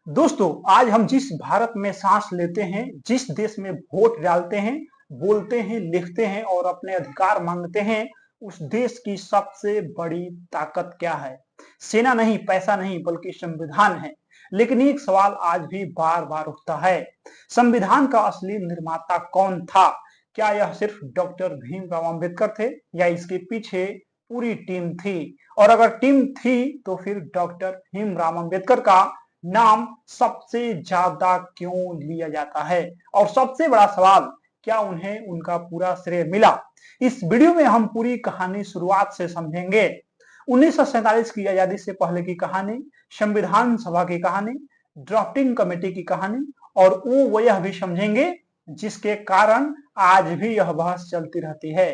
दोस्तों, आज हम जिस भारत में सांस लेते हैं, जिस देश में वोट डालते हैं, बोलते हैं, लिखते हैं और अपने अधिकार मांगते हैं, उस देश की सबसे बड़ी ताकत क्या है? सेना नहीं, पैसा नहीं, बल्कि संविधान है। लेकिन एक सवाल आज भी बार बार उठता है, संविधान का असली निर्माता कौन था? क्या यह सिर्फ डॉक्टर भीमराव अंबेडकर थे या इसके पीछे पूरी टीम थी? और अगर टीम थी तो फिर डॉक्टर भीमराव अंबेडकर का नाम सबसे ज्यादा क्यों लिया जाता है? और सबसे बड़ा सवाल, क्या उन्हें उनका पूरा श्रेय मिला? इस वीडियो में हम पूरी कहानी शुरुआत से समझेंगे। 1947 की आजादी से पहले की कहानी, संविधान सभा की कहानी, ड्राफ्टिंग कमेटी की कहानी और वो यह भी समझेंगे जिसके कारण आज भी यह बहस चलती रहती है।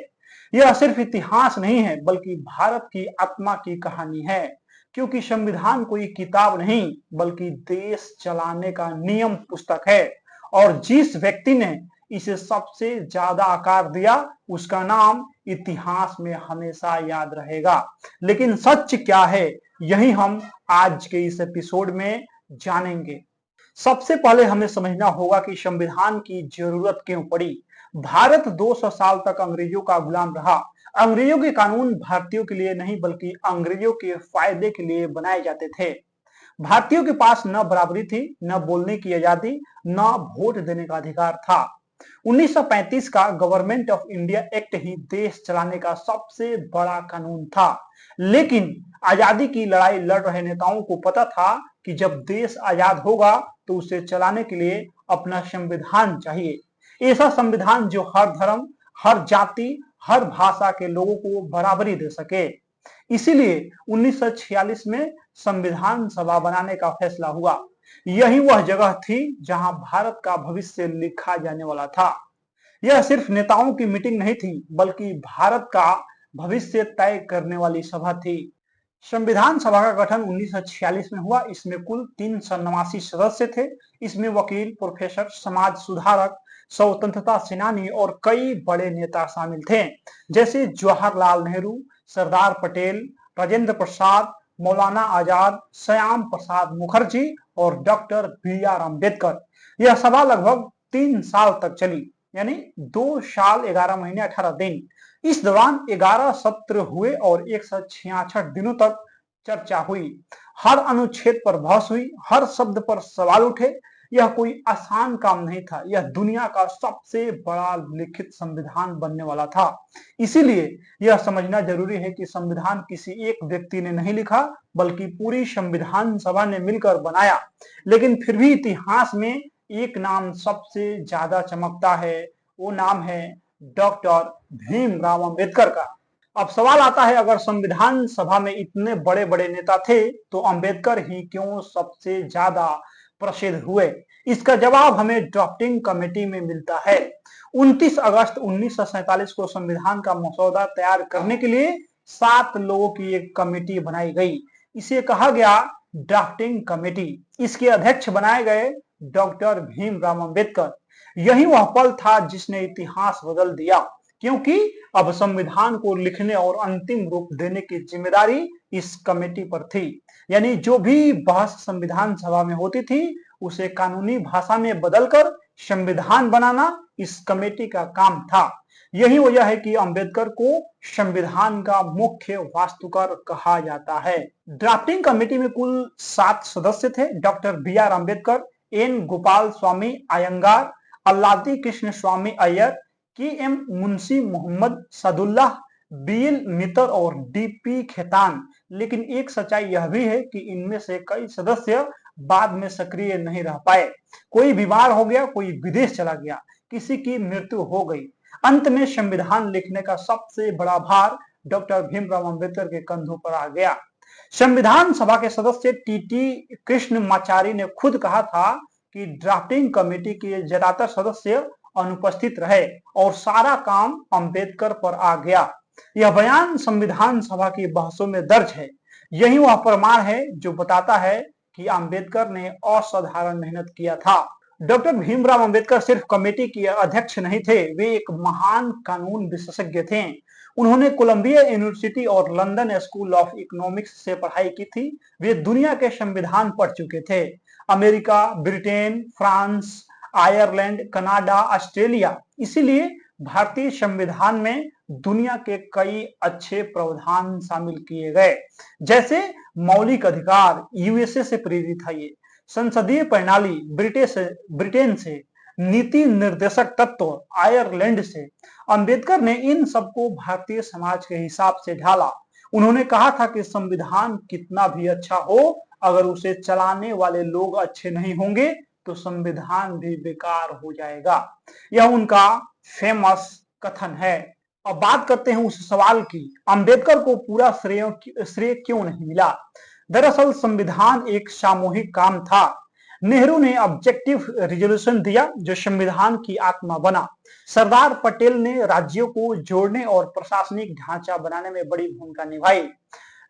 यह सिर्फ इतिहास नहीं है, बल्कि भारत की आत्मा की कहानी है। क्योंकि संविधान कोई किताब नहीं, बल्कि देश चलाने का नियम पुस्तक है। और जिस व्यक्ति ने इसे सबसे ज्यादा आकार दिया, उसका नाम इतिहास में हमेशा याद रहेगा। लेकिन सच क्या है, यही हम आज के इस एपिसोड में जानेंगे। सबसे पहले हमें समझना होगा कि संविधान की जरूरत क्यों पड़ी। भारत 200 साल तक अंग्रेजों का गुलाम रहा। अंग्रेजों के कानून भारतीयों के लिए नहीं, बल्कि अंग्रेजों के फायदे के लिए बनाए जाते थे। भारतीयों के पास न बराबरी थी, न बोलने की आजादी, न वोट देने का अधिकार था। 1935 का गवर्नमेंट ऑफ इंडिया एक्ट ही देश चलाने का सबसे बड़ा कानून था। लेकिन आजादी की लड़ाई लड़ रहे नेताओं को पता था कि जब देश आजाद होगा तो उसे चलाने के लिए अपना संविधान चाहिए। ऐसा संविधान जो हर धर्म, हर जाति, हर भाषा के लोगों को बराबरी दे सके। इसीलिए 1946 में संविधान सभा बनाने का फैसला हुआ। यही वह जगह थी जहां भारत का भविष्य लिखा जाने वाला था। यह सिर्फ नेताओं की मीटिंग नहीं थी, बल्कि भारत का भविष्य तय करने वाली सभा थी। संविधान सभा का गठन 1946 में हुआ। इसमें कुल 389 सदस्य थे। इसमें वकील, प्रोफेसर, समाज सुधारक, स्वतंत्रता सेनानी और कई बड़े नेता शामिल थे, जैसे जवाहरलाल नेहरू, सरदार पटेल, राजेंद्र प्रसाद, मौलाना आजाद, श्याम प्रसाद मुखर्जी और डॉक्टर बी.आर. अम्बेडकर। यह सभा लगभग 3 साल तक चली, यानी 2 साल 11 महीने 18 दिन। इस दौरान 11 सत्र हुए और 166 दिनों तक चर्चा हुई। हर अनुच्छेद पर बहस हुई, हर शब्द पर सवाल उठे। यह कोई आसान काम नहीं था। यह दुनिया का सबसे बड़ा लिखित संविधान बनने वाला था। इसीलिए यह समझना जरूरी है कि संविधान किसी एक व्यक्ति ने नहीं लिखा, बल्कि पूरी संविधान सभा ने मिलकर बनाया। लेकिन फिर भी इतिहास में एक नाम सबसे ज्यादा चमकता है, वो नाम है डॉक्टर भीमराव अंबेडकर का। अब सवाल आता है, अगर संविधान सभा में इतने बड़े बड़े नेता थे तो अंबेडकर ही क्यों सबसे ज्यादा प्रसिद्ध हुए? इसका जवाब हमें ड्राफ्टिंग कमेटी में मिलता है। 29 अगस्त 1947 को संविधान का मसौदा तैयार करने के लिए 7 लोगों की एक कमेटी बनाई गई। इसे कहा गया ड्राफ्टिंग कमेटी। इसके अध्यक्ष बनाए गए डॉक्टर भीमराव अंबेडकर। यही वह पल था जिसने इतिहास बदल दिया, क्योंकि अब संविधान को लिखने और अंतिम रूप देने की जिम्मेदारी इस कमेटी पर थी। यानी जो भी बहस संविधान सभा में होती थी, उसे कानूनी भाषा में बदलकर संविधान बनाना इस कमेटी का काम था। यही वजह है कि अंबेडकर को संविधान का मुख्य वास्तुकार कहा जाता है। ड्राफ्टिंग कमेटी में कुल 7 सदस्य थे। डॉक्टर बी.आर. अम्बेडकर, एन. गोपाल स्वामी अयंगार, अल्लादी कृष्ण स्वामी अय्यर, के.एम. मुंशी मोहम्मद सदुल्लाह, बी.एल. मित्तर और डी.पी. खेतान। लेकिन एक सच्चाई यह भी है कि इनमें से कई सदस्य बाद में सक्रिय नहीं रह पाए। कोई बीमार हो गया, कोई विदेश चला गया, किसी की मृत्यु हो गई। अंत में संविधान लिखने का सबसे बड़ा भार डॉक्टर भीमराव अंबेडकर के कंधों पर आ गया। संविधान सभा के सदस्य टी.टी. कृष्णमाचारी ने खुद कहा था कि ड्राफ्टिंग कमेटी के ज्यादातर सदस्य अनुपस्थित रहे और सारा काम अंबेडकर पर आ गया। यह बयान संविधान सभा की बहसों में दर्ज है। यही वह प्रमाण है जो बताता है कि अंबेडकर ने असाधारण मेहनत किया था। डॉक्टर भीमराव अंबेडकर सिर्फ कमेटी के अध्यक्ष नहीं थे, वे एक महान कानून विशेषज्ञ थे। उन्होंने कोलंबिया यूनिवर्सिटी और लंदन स्कूल ऑफ इकोनॉमिक्स से पढ़ाई की थी। वे दुनिया के संविधान पढ़ चुके थे। America, Britain, France, Ireland, Canada, Australia. इसीलिए भारतीय संविधान में दुनिया के कई अच्छे प्रावधान शामिल किए गए, जैसे मौलिक अधिकार यूएसए से प्रेरित है, ये संसदीय प्रणाली ब्रिटेन से, नीति निर्देशक तत्व आयरलैंड से। अंबेडकर ने इन सबको भारतीय समाज के हिसाब से ढाला। उन्होंने कहा था कि संविधान कितना भी अच्छा हो, अगर उसे चलाने वाले लोग अच्छे नहीं होंगे तो संविधान भी बेकार हो जाएगा। यह उनका फेमस कथन है। अब बात करते हैं उस सवाल की, अंबेडकर को पूरा श्रेय क्यों नहीं मिला। दरअसल संविधान एक सामूहिक काम था। नेहरू ने ऑब्जेक्टिव रिजोल्यूशन दिया जो संविधान की आत्मा बना। सरदार पटेल ने राज्यों को जोड़ने और प्रशासनिक ढांचा बनाने में बड़ी भूमिका निभाई।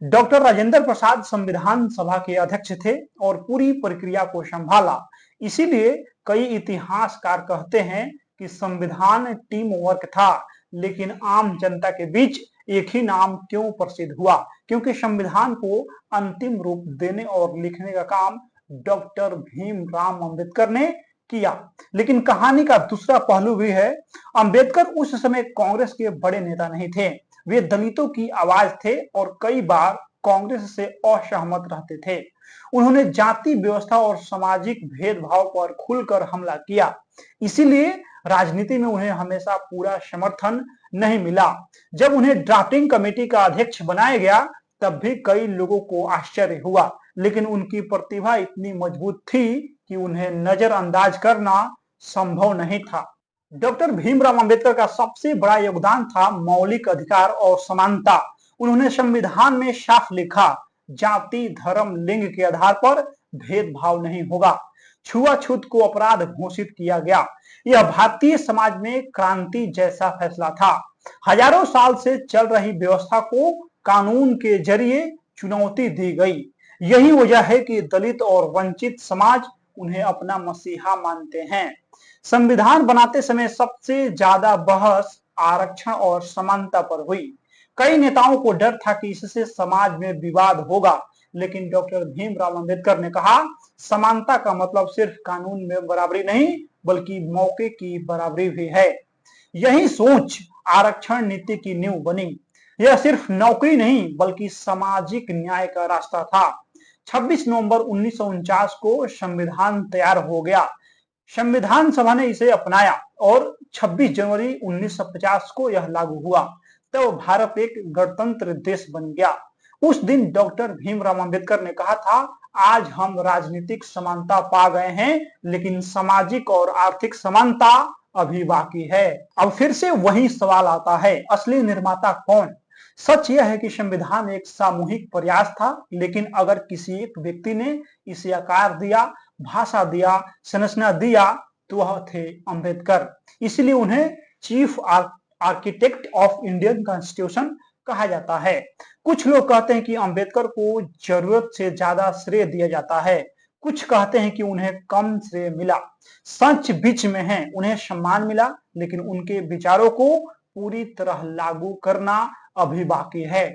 डॉक्टर राजेंद्र प्रसाद संविधान सभा के अध्यक्ष थे और पूरी प्रक्रिया को संभाला। इसीलिए कई इतिहासकार कहते हैं कि संविधान टीम वर्क था, लेकिन आम जनता के बीच एक ही नाम क्यों प्रसिद्ध हुआ, क्योंकि संविधान को अंतिम रूप देने और लिखने का काम डॉक्टर भीमराव अंबेडकर ने किया। लेकिन कहानी का दूसरा पहलू भी है। अंबेडकर उस समय कांग्रेस के बड़े नेता नहीं थे, वे दलितों की आवाज थे और कई बार कांग्रेस से असहमत रहते थे। उन्होंने जाति व्यवस्था और सामाजिक भेदभाव पर खुलकर हमला किया। इसीलिए राजनीति में उन्हें हमेशा पूरा समर्थन नहीं मिला। जब उन्हें ड्राफ्टिंग कमेटी का अध्यक्ष बनाया गया तब भी कई लोगों को आश्चर्य हुआ, लेकिन उनकी प्रतिभा इतनी मजबूत थी कि उन्हें नजरअंदाज करना संभव नहीं था। डॉक्टर भीमराव अंबेडकर का सबसे बड़ा योगदान था मौलिक अधिकार और समानता। उन्होंने संविधान में साफ लिखा, जाति, धर्म, लिंग के आधार पर भेदभाव नहीं होगा। छुआछूत को अपराध घोषित किया गया। यह भारतीय समाज में क्रांति जैसा फैसला था। हजारों साल से चल रही व्यवस्था को कानून के जरिए चुनौती दी गई। यही वजह है कि दलित और वंचित समाज उन्हें अपना मसीहा मानते हैं। संविधान बनाते समय सबसे ज्यादा बहस आरक्षण और समानता पर हुई। कई नेताओं को डर था कि इससे समाज में विवाद होगा, लेकिन डॉक्टर भीमराव अंबेडकर ने कहा, समानता का मतलब सिर्फ कानून में बराबरी नहीं बल्कि मौके की बराबरी भी है। यही सोच आरक्षण नीति की नींव बनी। यह सिर्फ नौकरी नहीं बल्कि सामाजिक न्याय का रास्ता था। 26 नवंबर 1949 को संविधान तैयार हो गया। संविधान सभा ने इसे अपनाया और 26 जनवरी 1950 को यह लागू हुआ। तो भारत एक गणतंत्र देश बन गया। उस दिन डॉक्टर भीमराव अंबेडकर ने कहा था, आज हम राजनीतिक समानता पा गए हैं, लेकिन सामाजिक और आर्थिक समानता अभी बाकी है। अब फिर से वही सवाल आता है, असली निर्माता कौन। सच यह है कि संविधान एक सामूहिक प्रयास था, लेकिन अगर किसी एक व्यक्ति ने इसे आकार दिया, भाषा दिया, संरचना दिया तो वह थे अंबेडकर। इसलिए उन्हें chief architect of Indian constitution कहा जाता है। कुछ लोग कहते हैं कि अंबेडकर को जरूरत से ज्यादा श्रेय दिया जाता है, कुछ कहते हैं कि उन्हें कम श्रेय मिला। सच बीच में है, उन्हें सम्मान मिला, लेकिन उनके विचारों को पूरी तरह लागू करना अभी बाकी है।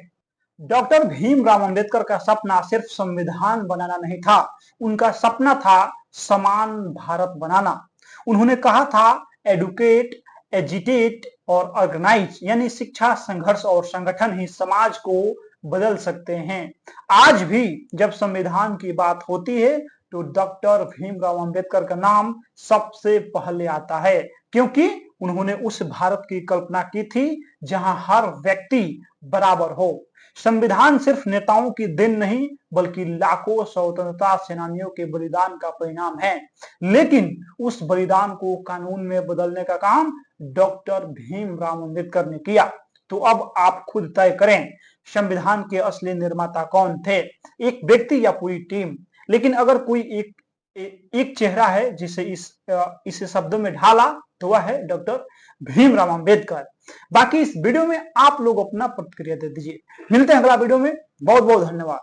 डॉक्टर भीमराव अंबेडकर का सपना सिर्फ संविधान बनाना नहीं था, उनका सपना था समान भारत बनाना। उन्होंने कहा था, एडुकेट, एजिटेट और ऑर्गेनाइज, यानी शिक्षा, संघर्ष और संगठन ही समाज को बदल सकते हैं। आज भी जब संविधान की बात होती है तो डॉक्टर भीमराव अंबेडकर का नाम सबसे पहले आता है, क्योंकि उन्होंने उस भारत की कल्पना की थी जहां हर व्यक्ति बराबर हो। संविधान सिर्फ नेताओं की देन नहीं बल्कि लाखों स्वतंत्रता सेनानियों के बलिदान का परिणाम है। लेकिन उस बलिदान को कानून में बदलने का काम डॉक्टर भीमराव अंबेडकर ने किया। तो अब आप खुद तय करें, संविधान के असली निर्माता कौन थे, एक व्यक्ति या पूरी टीम। लेकिन अगर कोई एक चेहरा है जिसे इस शब्दों में ढाला तो वह है डॉक्टर भीमराव अंबेडकर। बाकी इस वीडियो में आप लोग अपना प्रतिक्रिया दे दीजिए। मिलते हैं अगला वीडियो में। बहुत बहुत धन्यवाद।